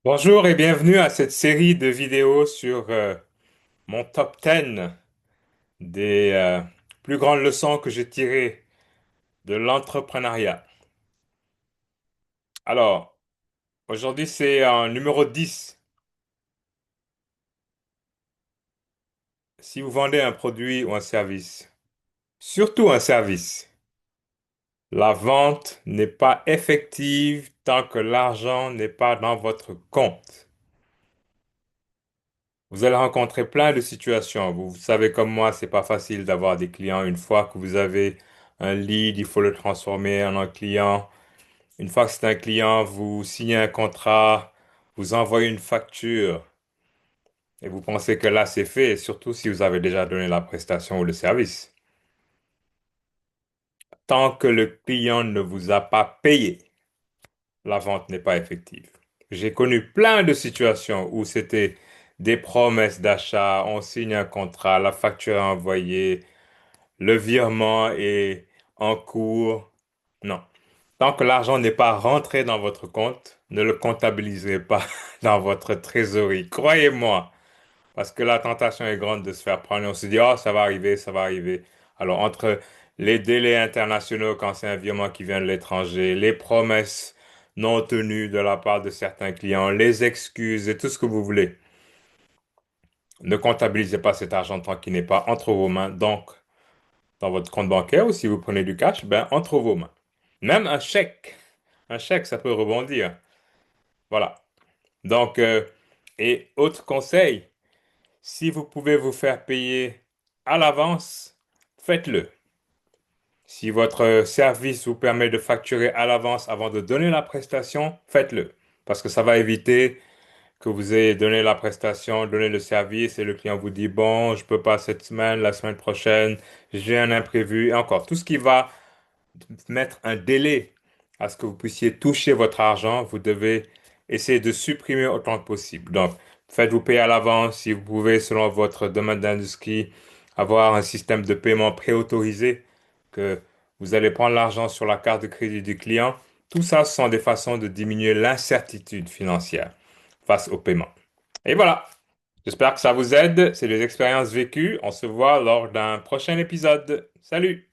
Bonjour et bienvenue à cette série de vidéos sur mon top 10 des plus grandes leçons que j'ai tirées de l'entrepreneuriat. Alors, aujourd'hui c'est en numéro 10. Si vous vendez un produit ou un service, surtout un service, la vente n'est pas effective tant que l'argent n'est pas dans votre compte. Vous allez rencontrer plein de situations. Vous savez comme moi, c'est pas facile d'avoir des clients. Une fois que vous avez un lead, il faut le transformer en un client. Une fois que c'est un client, vous signez un contrat, vous envoyez une facture et vous pensez que là c'est fait, surtout si vous avez déjà donné la prestation ou le service. Tant que le client ne vous a pas payé, la vente n'est pas effective. J'ai connu plein de situations où c'était des promesses d'achat, on signe un contrat, la facture est envoyée, le virement est en cours. Non. Tant que l'argent n'est pas rentré dans votre compte, ne le comptabilisez pas dans votre trésorerie. Croyez-moi, parce que la tentation est grande de se faire prendre. On se dit, oh, ça va arriver, ça va arriver. Alors, entre les délais internationaux quand c'est un virement qui vient de l'étranger, les promesses non tenues de la part de certains clients, les excuses et tout ce que vous voulez, ne comptabilisez pas cet argent tant qu'il n'est pas entre vos mains. Donc, dans votre compte bancaire ou si vous prenez du cash, ben, entre vos mains. Même un chèque, ça peut rebondir. Voilà. Donc, et autre conseil, si vous pouvez vous faire payer à l'avance, faites-le. Si votre service vous permet de facturer à l'avance avant de donner la prestation, faites-le. Parce que ça va éviter que vous ayez donné la prestation, donné le service et le client vous dit, bon, je peux pas cette semaine, la semaine prochaine, j'ai un imprévu et encore. Tout ce qui va mettre un délai à ce que vous puissiez toucher votre argent, vous devez essayer de supprimer autant que possible. Donc, faites-vous payer à l'avance si vous pouvez, selon votre domaine d'industrie, avoir un système de paiement préautorisé, que vous allez prendre l'argent sur la carte de crédit du client. Tout ça ce sont des façons de diminuer l'incertitude financière face au paiement. Et voilà. J'espère que ça vous aide. C'est des expériences vécues. On se voit lors d'un prochain épisode. Salut!